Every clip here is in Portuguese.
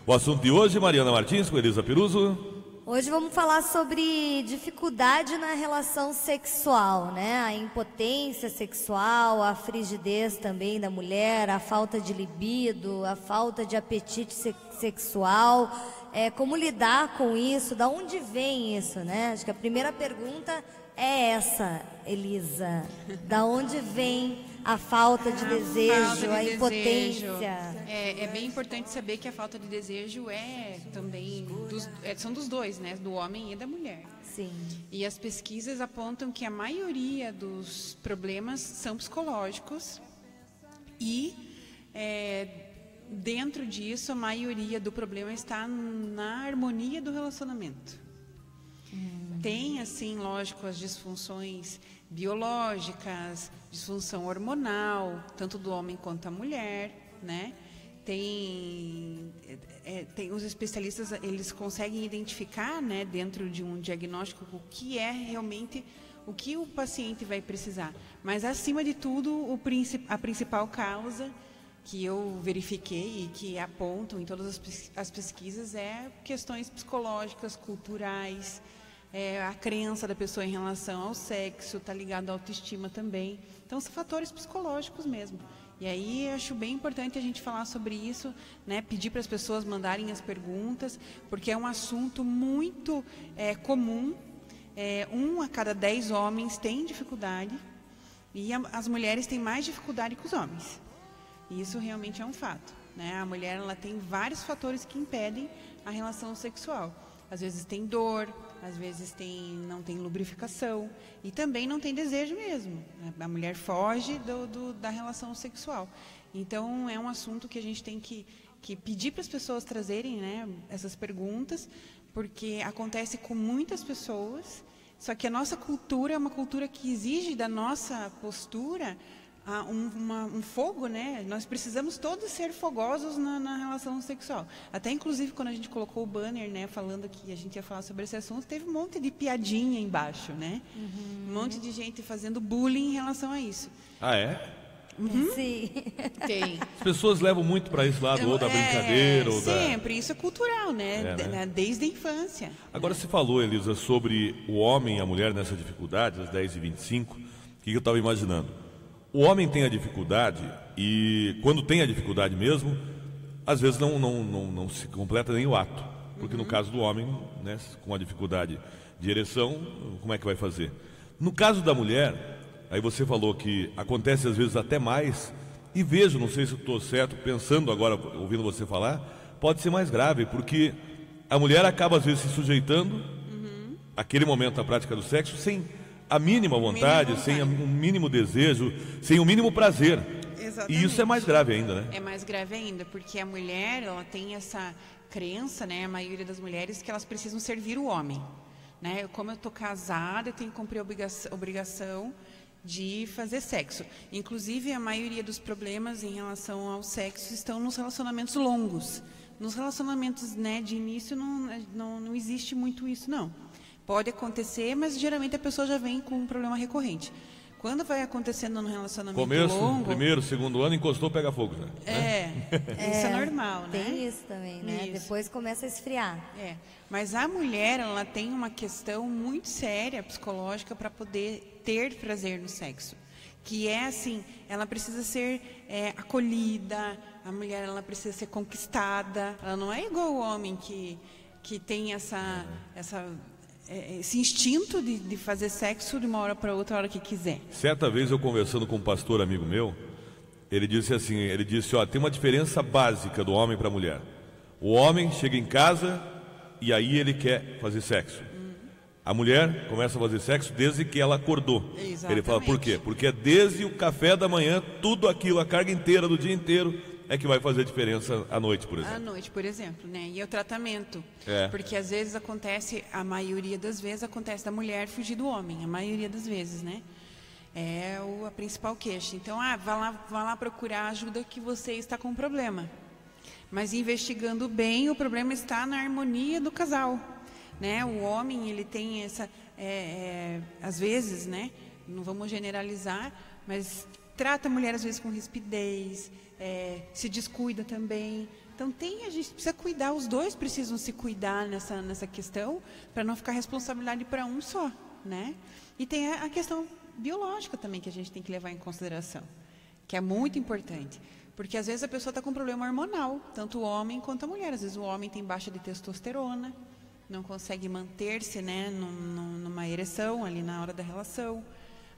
O assunto de hoje, Mariana Martins com Elisa Piruso. Hoje vamos falar sobre dificuldade na relação sexual, né? A impotência sexual, a frigidez também da mulher, a falta de libido, a falta de apetite sexual. Como lidar com isso? Da onde vem isso, né? Acho que a primeira pergunta é essa, Elisa. Da onde vem a falta de desejo, a impotência? É bem importante saber que a falta de desejo também são dos dois, né? Do homem e da mulher. Sim. E as pesquisas apontam que a maioria dos problemas são psicológicos e dentro disso a maioria do problema está na harmonia do relacionamento. Tem, assim, lógico, as disfunções biológicas, disfunção hormonal, tanto do homem quanto da mulher, né? Tem os especialistas, eles conseguem identificar, né, dentro de um diagnóstico o que é realmente o que o paciente vai precisar. Mas, acima de tudo, a principal causa que eu verifiquei e que apontam em todas as pesquisas é questões psicológicas, culturais, a crença da pessoa em relação ao sexo, está ligado à autoestima também. Então, são fatores psicológicos mesmo. E aí, acho bem importante a gente falar sobre isso, né? Pedir para as pessoas mandarem as perguntas, porque é um assunto muito comum. 1 a cada 10 homens tem dificuldade e as mulheres têm mais dificuldade que os homens. E isso realmente é um fato, né? A mulher, ela tem vários fatores que impedem a relação sexual. Às vezes tem dor, às vezes não tem lubrificação e também não tem desejo mesmo. A mulher foge da relação sexual. Então, é um assunto que a gente tem que pedir para as pessoas trazerem, né, essas perguntas, porque acontece com muitas pessoas, só que a nossa cultura é uma cultura que exige da nossa postura um fogo, né? Nós precisamos todos ser fogosos na relação sexual. Até, inclusive, quando a gente colocou o banner, né, falando que a gente ia falar sobre esse assunto, teve um monte de piadinha embaixo, né? Um monte de gente fazendo bullying em relação a isso. Ah, é? Sim. Tem. As pessoas levam muito para esse lado, ou da brincadeira, ou sempre. Isso é cultural, né? Desde a infância. Agora, você falou, Elisa, sobre o homem e a mulher nessa dificuldade, às 10h25. O que eu estava imaginando? O homem tem a dificuldade e, quando tem a dificuldade mesmo, às vezes não se completa nem o ato. Porque no caso do homem, né, com a dificuldade de ereção, como é que vai fazer? No caso da mulher, aí você falou que acontece às vezes até mais, e vejo, não sei se eu estou certo, pensando agora, ouvindo você falar, pode ser mais grave, porque a mulher acaba às vezes se sujeitando àquele momento da prática do sexo sem a mínima vontade, sem o mínimo desejo, sem o mínimo prazer. Exatamente. E isso é mais grave ainda, né? É mais grave ainda, porque a mulher, ela tem essa crença, né, a maioria das mulheres, que elas precisam servir o homem, né? Como eu estou casada, eu tenho que cumprir a obrigação de fazer sexo. Inclusive, a maioria dos problemas em relação ao sexo estão nos relacionamentos longos. Nos relacionamentos, né, de início não existe muito isso, não. Pode acontecer, mas geralmente a pessoa já vem com um problema recorrente. Quando vai acontecendo no relacionamento longo... primeiro, segundo ano, encostou, pega fogo, né? Isso é normal, né? Tem isso também, né? Isso. Depois começa a esfriar. Mas a mulher, ela tem uma questão muito séria, psicológica, para poder ter prazer no sexo. Que é assim, ela precisa ser acolhida, a mulher, ela precisa ser conquistada. Ela não é igual o homem que tem esse instinto de fazer sexo de uma hora para outra, a hora que quiser. Certa vez eu conversando com um pastor amigo meu, ele disse assim, tem uma diferença básica do homem para a mulher. O homem chega em casa e aí ele quer fazer sexo. A mulher começa a fazer sexo desde que ela acordou. Exatamente. Ele fala, por quê? Porque é desde o café da manhã, tudo aquilo, a carga inteira do dia inteiro, é que vai fazer diferença à noite, por exemplo. À noite, por exemplo, né? E o tratamento. É. Porque às vezes acontece, a maioria das vezes acontece da mulher fugir do homem, a maioria das vezes, né? É a principal queixa. Então, vá lá procurar ajuda que você está com um problema. Mas investigando bem, o problema está na harmonia do casal, né? O homem, ele tem essa, às vezes, né? Não vamos generalizar, mas trata a mulher às vezes com rispidez, se descuida também, Então a gente precisa cuidar, os dois precisam se cuidar nessa questão, para não ficar responsabilidade para um só, né? E tem a questão biológica também que a gente tem que levar em consideração, que é muito importante. Porque às vezes a pessoa está com problema hormonal, tanto o homem quanto a mulher. Às vezes o homem tem baixa de testosterona, não consegue manter-se, né, numa ereção ali na hora da relação.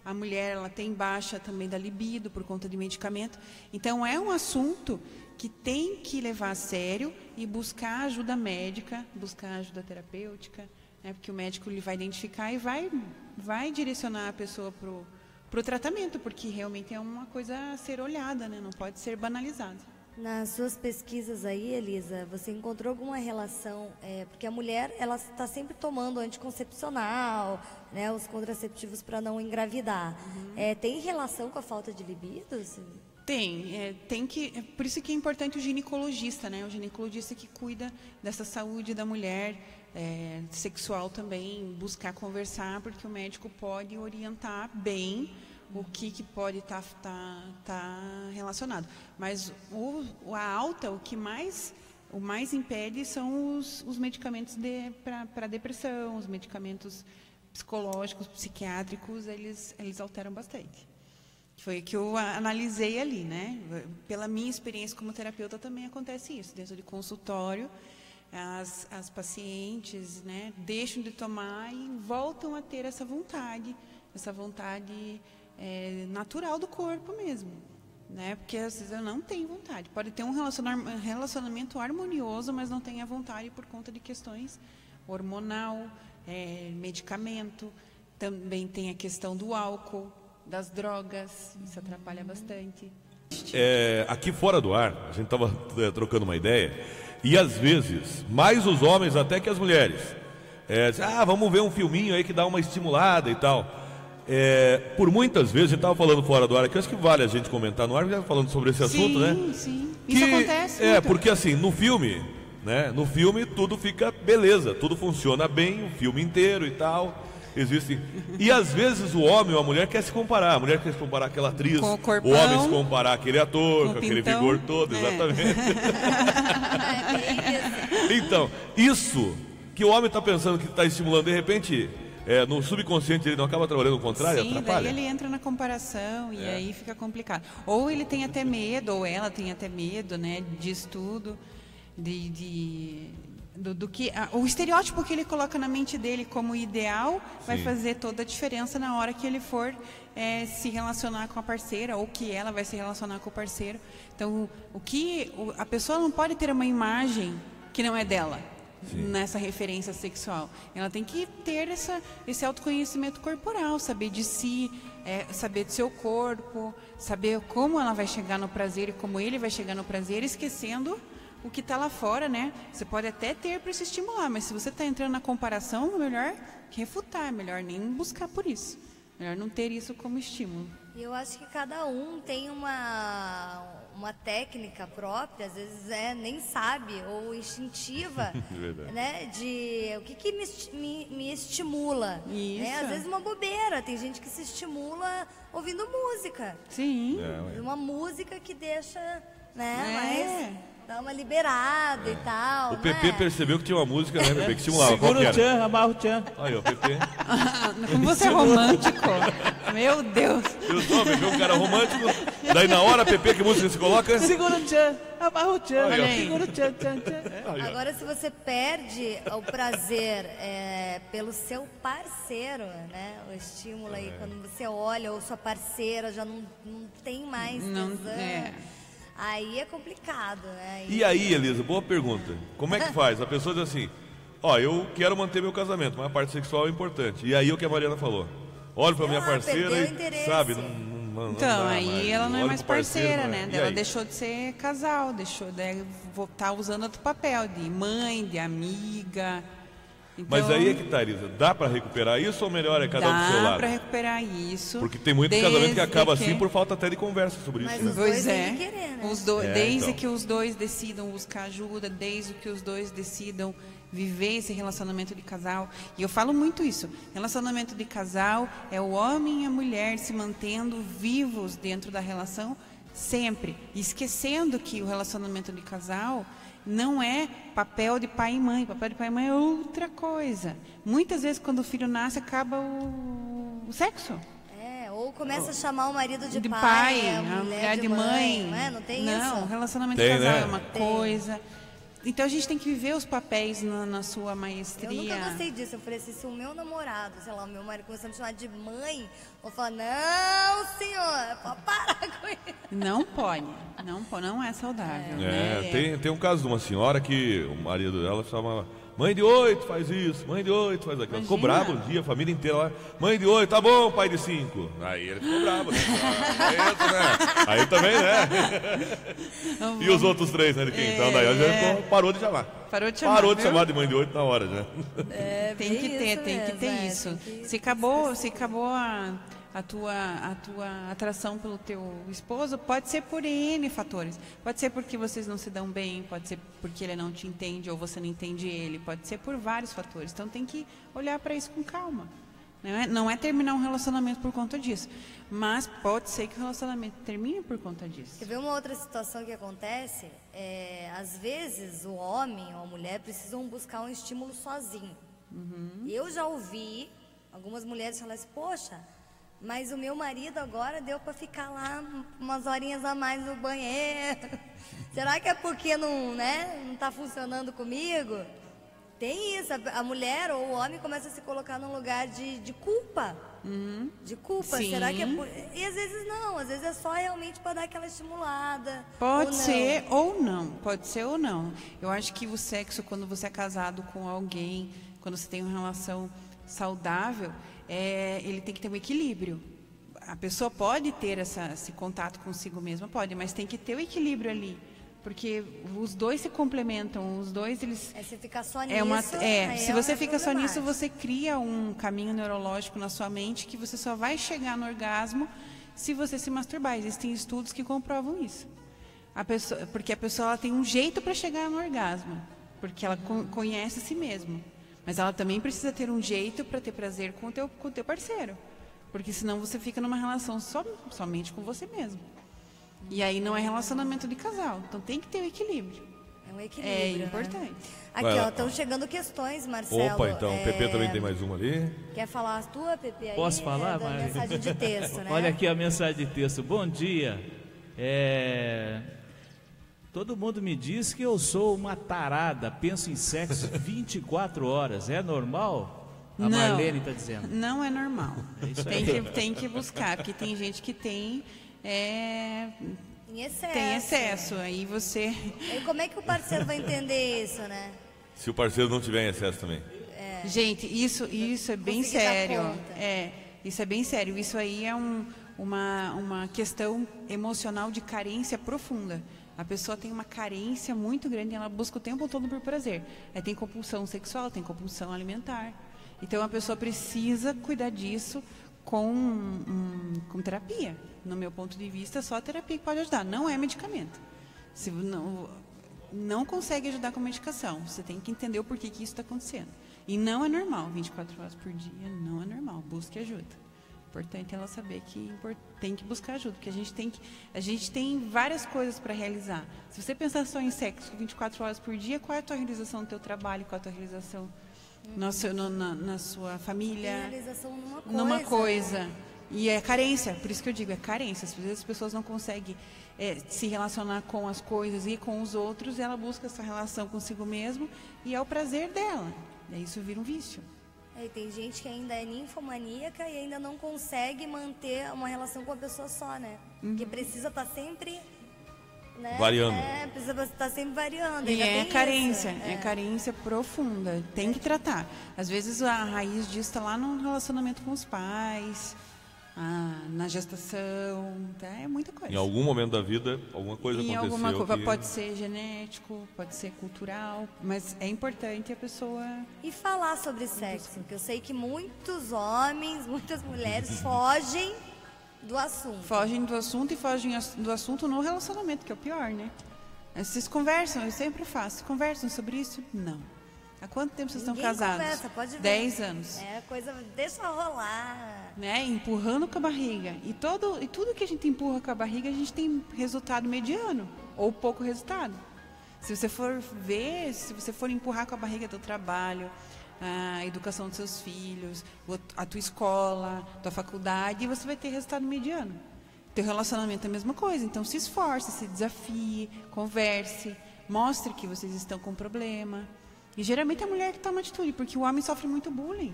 A mulher, ela tem baixa também da libido por conta de medicamento. Então é um assunto que tem que levar a sério e buscar ajuda médica, buscar ajuda terapêutica, né, porque o médico ele vai identificar e vai direcionar a pessoa para o tratamento, porque realmente é uma coisa a ser olhada, né? Não pode ser banalizada. Nas suas pesquisas aí, Elisa, você encontrou alguma relação, porque a mulher ela está sempre tomando anticoncepcional, né, os contraceptivos para não engravidar. Tem relação com a falta de libido? Assim? Tem que, por isso que é importante o ginecologista, né? O ginecologista que cuida dessa saúde da mulher, sexual também, buscar conversar, porque o médico pode orientar bem o que pode estar relacionado. Mas a alta, o mais impede são os medicamentos para depressão, os medicamentos psicológicos, psiquiátricos, eles alteram bastante. Foi o que eu analisei ali, né? Pela minha experiência como terapeuta também acontece isso. Dentro de consultório, as pacientes, né, deixam de tomar e voltam a ter essa vontade natural do corpo mesmo, né? Porque às vezes eu não tenho vontade. Pode ter um relacionamento harmonioso, mas não tem a vontade por conta de questões hormonal, medicamento. Também tem a questão do álcool, das drogas, isso atrapalha bastante. Aqui fora do ar, a gente estava trocando uma ideia, e às vezes, mais os homens até que as mulheres, vamos ver um filminho aí que dá uma estimulada e tal. Por muitas vezes, a gente estava falando fora do ar aqui, acho que vale a gente comentar no ar, falando sobre esse assunto, né? Sim, isso acontece muito. Porque assim, no filme, né? No filme tudo fica beleza, tudo funciona bem, o filme inteiro e tal. Existe. E às vezes o homem ou a mulher quer se comparar. A mulher quer se comparar àquela atriz, com o corpão, o homem se comparar àquele ator, com aquele pintão, vigor todo, exatamente. Então, isso que o homem está pensando que está estimulando, de repente, no subconsciente ele não acaba trabalhando o contrário, sim, atrapalha. Daí ele entra na comparação e aí fica complicado. Ou ele tem até medo, ou ela tem até medo, né, disso tudo, do que o estereótipo que ele coloca na mente dele como ideal vai fazer toda a diferença na hora que ele for se relacionar com a parceira, ou que ela vai se relacionar com o parceiro. Então, a pessoa não pode ter uma imagem que não é dela. Sim. Nessa referência sexual, ela tem que ter esse autoconhecimento corporal, saber de si, saber do seu corpo, saber como ela vai chegar no prazer e como ele vai chegar no prazer, esquecendo o que está lá fora, né? Você pode até ter para se estimular, mas se você está entrando na comparação, é melhor refutar, é melhor nem buscar por isso, melhor não ter isso como estímulo. E eu acho que cada um tem uma técnica própria, às vezes nem sabe, ou instintiva, né, de o que me estimula. Isso. Né? Às vezes uma bobeira, tem gente que se estimula ouvindo música. Sim. Uma música que deixa, né, mais... Dá uma liberada e tal. O Pepe percebeu que tinha uma música, né, Pepe, que estimulava. Segura o tchan, amarra o tchan. Aí, o Pepe. Como você é romântico. Meu Deus. Eu sou, Pepe, um cara romântico. Daí na hora, Pepe, que música se coloca? Segura o tchan, amarra o tchan. Segura o tchan, tchan, tchan. Agora, se você perde o prazer pelo seu parceiro, né, o estímulo aí, quando você olha, ou sua parceira já não tem mais tesão. Aí é complicado, né? E aí, Elisa, boa pergunta. Como é que faz? A pessoa diz assim, eu quero manter meu casamento, mas a parte sexual é importante. E aí o que a Mariana falou. Olho pra minha parceira e, sabe, não então, aí ela não é mais parceira, né? Ela aí? deixou de ser casal, deixou de estar usando outro papel de mãe, de amiga. Então, mas aí é que tá, Elisa. Dá pra recuperar isso ou melhor é cada um do seu lado? Dá pra recuperar isso. Porque tem muito casamento que acaba assim por falta até de conversa sobre isso. Né? Pois é. Querer, né? Desde então. que os dois decidam buscar ajuda, desde que os dois decidam viver esse relacionamento de casal. E eu falo muito isso. Relacionamento de casal é o homem e a mulher se mantendo vivos dentro da relação sempre. Esquecendo que o relacionamento de casal Não é papel de pai e mãe. Papel de pai e mãe é outra coisa. Muitas vezes, quando o filho nasce, acaba o sexo. Ou começa a chamar o marido de pai, a mulher de mãe. Não é? Não tem isso? Não, relacionamento de casal é uma coisa. Então a gente tem que viver os papéis na sua maestria. Eu nunca gostei disso. Eu falei assim, se o meu namorado, sei lá, o meu marido começar a me chamar de mãe, eu vou falar, não, senhor, pode parar com isso. Não pode. Não é saudável. Né? Tem um caso de uma senhora que o marido dela chama mãe de 8, faz isso, mãe de 8, faz aquilo. Ela ficou bravo um dia, a família inteira lá, mãe de 8, tá bom, pai de 5. Aí ele ficou bravo, né? Aí também, né? E os outros 3, né? Então daí ela já parou de chamar. Parou de chamar de mãe de 8 na hora já. Tem que ter isso. Se acabou a tua atração pelo teu esposo, pode ser por N fatores. Pode ser porque vocês não se dão bem, pode ser porque ele não te entende ou você não entende ele, pode ser por vários fatores. Então tem que olhar para isso com calma. Não é terminar um relacionamento por conta disso, mas pode ser que o relacionamento termine por conta disso. Quer ver uma outra situação que acontece? Às vezes o homem ou a mulher precisam buscar um estímulo sozinho. Eu já ouvi algumas mulheres falarem assim, poxa, mas o meu marido agora deu para ficar lá umas horinhas a mais no banheiro. Será que é porque não tá funcionando comigo? Tem isso, a mulher ou o homem começa a se colocar num lugar de culpa. De culpa, Sim. Será que é por... E às vezes não, às vezes é só realmente para dar aquela estimulada. Pode ser ou não. Eu acho que o sexo, quando você é casado com alguém, quando você tem uma relação saudável, ele tem que ter um equilíbrio. A pessoa pode ter esse contato consigo mesma, pode, mas tem que ter o equilíbrio ali. Porque os dois se complementam, os dois eles... Se ficar só nisso... se você fica só nisso, você cria um caminho neurológico na sua mente que você só vai chegar no orgasmo se você se masturbar. Existem estudos que comprovam isso. Porque a pessoa ela tem um jeito para chegar no orgasmo, porque ela conhece a si mesma. Mas ela também precisa ter um jeito para ter prazer com o teu parceiro. Porque senão você fica numa relação somente com você mesmo. E aí não é relacionamento de casal. Então tem que ter o equilíbrio. É um equilíbrio. É importante. Né? Aqui, estão chegando questões, Marcelo. Opa, então, o PP também tem mais uma ali. Quer falar a tua, PP? Aí? Posso falar? Da mensagem de texto, né? Olha aqui a mensagem de texto. Bom dia. Todo mundo me diz que eu sou uma tarada, penso em sexo 24 horas. É normal? A Marlene está dizendo. Não é normal. Isso aí. Tem que buscar, porque tem gente que tem... Em excesso. Tem excesso. Aí você... E como é que o parceiro vai entender isso, né? Se o parceiro não tiver em excesso também. Gente, isso é bem Conseguir dar sério. conta. Isso é bem sério. Isso aí é uma questão emocional de carência profunda. A pessoa tem uma carência muito grande e ela busca o tempo todo por prazer. Aí tem compulsão sexual, tem compulsão alimentar. Então a pessoa precisa cuidar disso com terapia. No meu ponto de vista, só a terapia que pode ajudar. Não é medicamento. Se não consegue ajudar com medicação, você tem que entender o porquê que isso está acontecendo. E não é normal, 24 horas por dia, não é normal. Busque ajuda. Importante ela saber que tem que buscar ajuda, porque a gente tem várias coisas para realizar. Se você pensar só em sexo 24 horas por dia, qual é a tua realização no teu trabalho, qual é a tua realização na sua família? Realização numa coisa. E é carência, por isso que eu digo, é carência. Às vezes as pessoas não conseguem se relacionar com as coisas e com os outros, e ela busca essa relação consigo mesmo, e é o prazer dela. E aí isso vira um vício. Tem gente que ainda é ninfomaníaca e ainda não consegue manter uma relação com a pessoa só, né? Que precisa estar sempre... Né? Variando. Precisa estar sempre variando. E é carência, isso. é carência profunda. Tem que tratar. Às vezes a raiz disso está lá no relacionamento com os pais, na gestação, é muita coisa. Em algum momento da vida, alguma coisa aconteceu. Pode ser genético, pode ser cultural, mas é importante a pessoa... E falar sobre sexo, porque eu sei que muitos homens, muitas mulheres fogem do assunto. Fogem do assunto e fogem do assunto no relacionamento, que é o pior, né? Vocês conversam, eu sempre faço, conversam sobre isso? Não. Há quanto tempo vocês estão casados? Conversa, pode ver. 10 anos. Coisa, deixa rolar. Né? Empurrando com a barriga. E tudo que a gente empurra com a barriga, a gente tem resultado mediano ou pouco resultado. Se você for ver, se você for empurrar com a barriga do trabalho, a educação dos seus filhos, a tua escola, a tua faculdade, você vai ter resultado mediano. Teu relacionamento é a mesma coisa. Então, se esforce, se desafie, converse, mostre que vocês estão com problema. E geralmente é a mulher que toma atitude, porque o homem sofre muito bullying.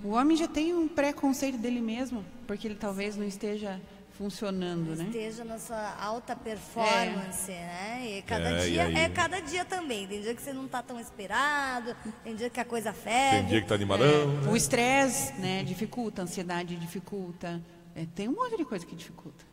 O homem já tem um preconceito dele mesmo, porque ele talvez não esteja funcionando, né? Esteja na sua alta performance, né? E cada dia também. Tem dia que você não está tão esperado, tem dia que a coisa ferve. Tem dia que está animadão. Né? O estresse, né, dificulta, a ansiedade dificulta. Tem um monte de coisa que dificulta.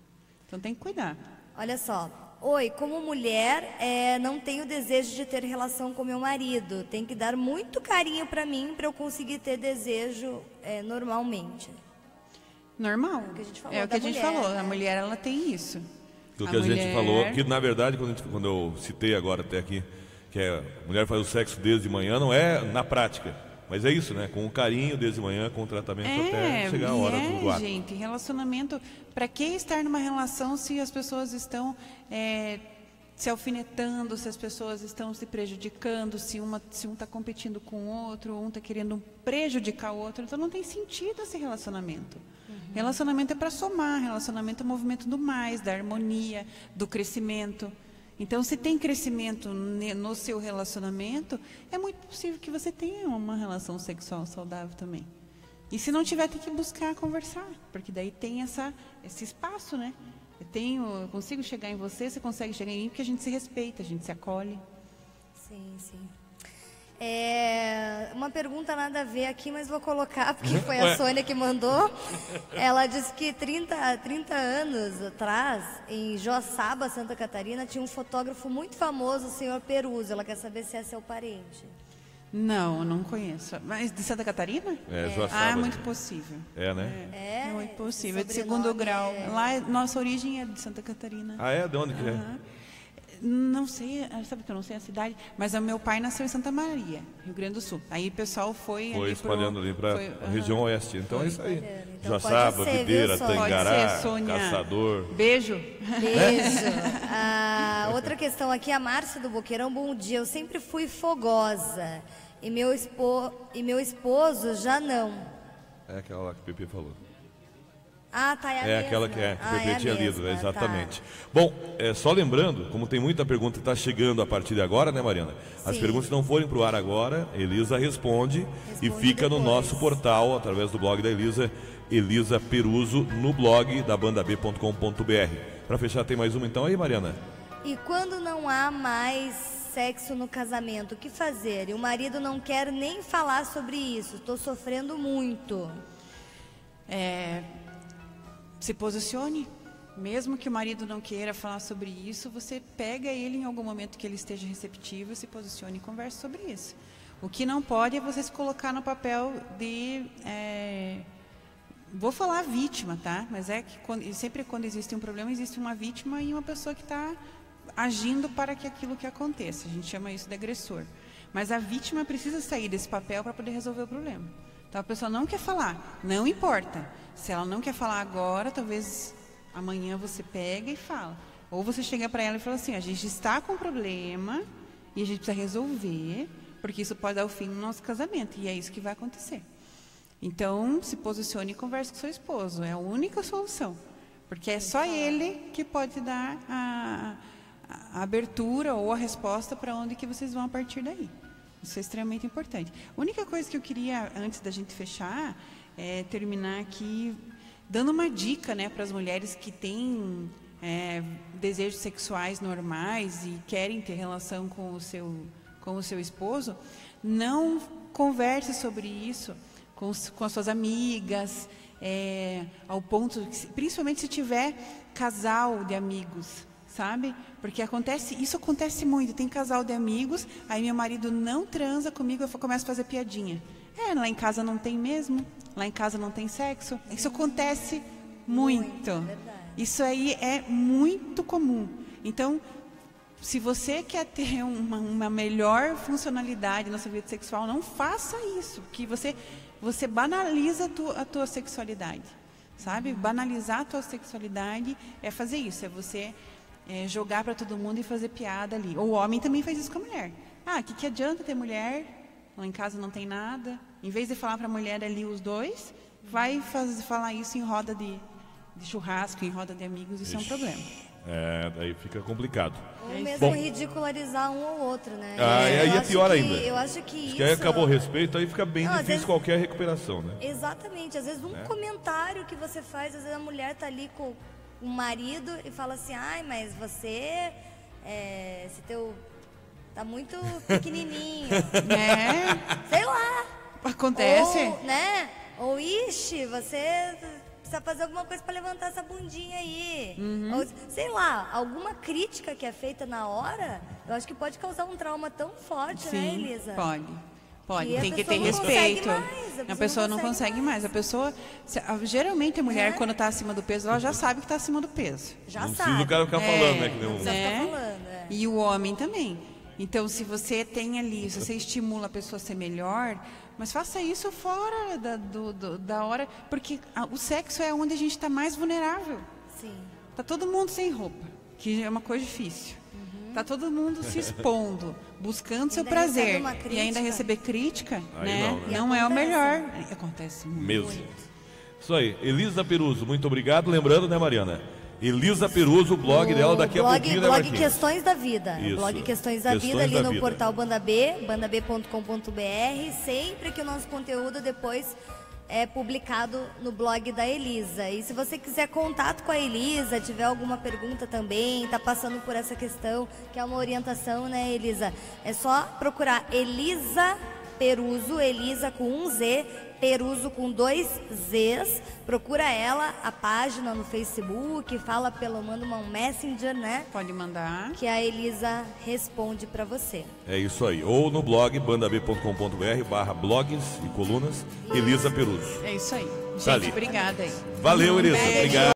Então tem que cuidar. Olha só. Oi, como mulher, não tenho desejo de ter relação com meu marido. Tem que dar muito carinho para mim para eu conseguir ter desejo normalmente. Normal. É o que a gente falou. Né? A mulher, ela tem isso. Do que a gente falou, que na verdade, quando eu citei agora até aqui, que a mulher faz o sexo desde manhã, não é na prática. Mas é isso, né? Com o carinho desde manhã, com o tratamento até chegar a hora do ato. Gente, relacionamento... Para que estar numa relação se as pessoas estão se alfinetando, se as pessoas estão se prejudicando, se um está competindo com o outro, um está querendo prejudicar o outro? Então não tem sentido esse relacionamento. Relacionamento é para somar, relacionamento é movimento do mais, da harmonia, do crescimento. Então, se tem crescimento no seu relacionamento, é muito possível que você tenha uma relação sexual saudável também. E se não tiver, tem que buscar conversar, porque daí tem esse espaço, né? Eu consigo chegar em você, você consegue chegar em mim, porque a gente se respeita, a gente se acolhe. Sim, sim. Uma pergunta nada a ver aqui, mas vou colocar, porque foi a Sônia que mandou. Ela disse que 30 anos atrás, em Joaçaba, Santa Catarina, tinha um fotógrafo muito famoso, o senhor Peruso. Ela quer saber se é seu parente. Não conheço. Mas de Santa Catarina? Joaçaba. É muito possível. Né? É muito possível. É de segundo grau. Lá, nossa origem é de Santa Catarina. De onde que é? Não sei, sabe que eu não sei a cidade, mas o meu pai nasceu em Santa Maria, Rio Grande do Sul. Aí o pessoal foi espalhando ali para a região oeste. Então é isso aí. Então, Joaçaba, Videira, Tangará, Caçador. Beijo. Outra questão aqui, a Márcia do Boqueirão. Bom dia, eu sempre fui fogosa e meu esposo já não. É aquela lá que o Pepe falou. Tá, é aquela que o Pepe tinha lido, exatamente. Tá. Bom, só lembrando, como tem muita pergunta que está chegando a partir de agora, né, Mariana? As perguntas que não forem para o ar agora, Elisa responde e fica depois no nosso portal, através do blog da Elisa Peruso, no blog da bandab.com.br. Para fechar, tem mais uma então aí, Mariana? E quando não há mais sexo no casamento, o que fazer? E o marido não quer nem falar sobre isso, estou sofrendo muito. Se posicione, mesmo que o marido não queira falar sobre isso, você pega ele em algum momento que ele esteja receptivo, se posicione e converse sobre isso. O que não pode é você se colocar no papel de, vou falar vítima, tá? Mas sempre quando existe um problema, existe uma vítima e uma pessoa que está agindo para que aquilo que aconteça. A gente chama isso de agressor. Mas a vítima precisa sair desse papel para poder resolver o problema. Então a pessoa não quer falar, não importa. Se ela não quer falar agora, talvez amanhã você pega e fala. Ou você chega para ela e fala assim, a gente está com um problema e a gente precisa resolver, porque isso pode dar o fim no nosso casamento. E é isso que vai acontecer. Então, se posicione e converse com seu esposo. É a única solução. Porque é só ele que pode dar a abertura ou a resposta para onde que vocês vão a partir daí. Isso é extremamente importante. A única coisa que eu queria, antes da gente fechar, é terminar aqui dando uma dica, né, para as mulheres que têm desejos sexuais normais e querem ter relação com o seu esposo. Não converse sobre isso com as suas amigas, ao ponto, principalmente se tiver casal de amigos, sabe? Porque isso acontece muito. Tem casal de amigos, aí meu marido não transa comigo, eu começo a fazer piadinha. Lá em casa não tem mesmo, lá em casa não tem sexo. Isso acontece muito. Isso aí é muito comum. Então, se você quer ter uma melhor funcionalidade na sua vida sexual, não faça isso, que você banaliza a tua sexualidade, sabe? Banalizar a tua sexualidade é fazer isso, é você jogar para todo mundo e fazer piada ali. Ou o homem também faz isso com a mulher. O que adianta ter mulher? Lá em casa não tem nada. Em vez de falar para a mulher ali os dois, vai falar isso em roda de churrasco, em roda de amigos, isso é um problema. Daí fica complicado. Ou mesmo ridicularizar um ou outro, né? Aí é pior ainda. Eu acho que isso... Que aí acabou o respeito, aí fica bem difícil vezes... qualquer recuperação, né? Exatamente. Às vezes um comentário que você faz, às vezes a mulher tá ali com o marido e fala assim, mas você... esse teu... tá muito pequenininho. Sei lá. Acontece. Ou, né? Ou, ixi, você... precisa fazer alguma coisa para levantar essa bundinha aí. Ou, sei lá, alguma crítica que é feita na hora, eu acho que pode causar um trauma tão forte, né, Elisa? Pode. Tem que ter respeito. A pessoa não consegue mais. A pessoa, geralmente a mulher, quando está acima do peso, ela já sabe que está acima do peso. Já não sabe. Precisa o cara ficar falando, né? Que não precisa ficar falando, E o homem também. Então, se você tem ali, se você estimula a pessoa a ser melhor, mas faça isso fora da hora, porque o sexo é onde a gente está mais vulnerável. Sim. Tá todo mundo sem roupa, que é uma coisa difícil. Tá todo mundo se expondo, buscando seu prazer e ainda receber crítica, né? Não é o melhor. Acontece muito. Mesmo. Isso aí. Elisa Peruso, muito obrigado. Lembrando, né, Mariana? Elisa Peruso, o blog dela daqui a pouquinho, né, Blog Questões da Vida. Isso. Blog Questões da Vida ali no portal Banda B, bandab.com.br. Sempre que o nosso conteúdo depois é publicado no blog da Elisa. E se você quiser contato com a Elisa, tiver alguma pergunta também, tá passando por essa questão, que é uma orientação, né, Elisa? É só procurar Elisa Peruso, Elisa com um Z, Peruso com 2 Zs. Procura ela, a página no Facebook, manda um messenger, né? Pode mandar. Que a Elisa responde para você. É isso aí. Ou no blog bandab.com.br/blogs e colunas Elisa Peruso. É isso aí. Gente, obrigada aí. Valeu, Elisa. Obrigado.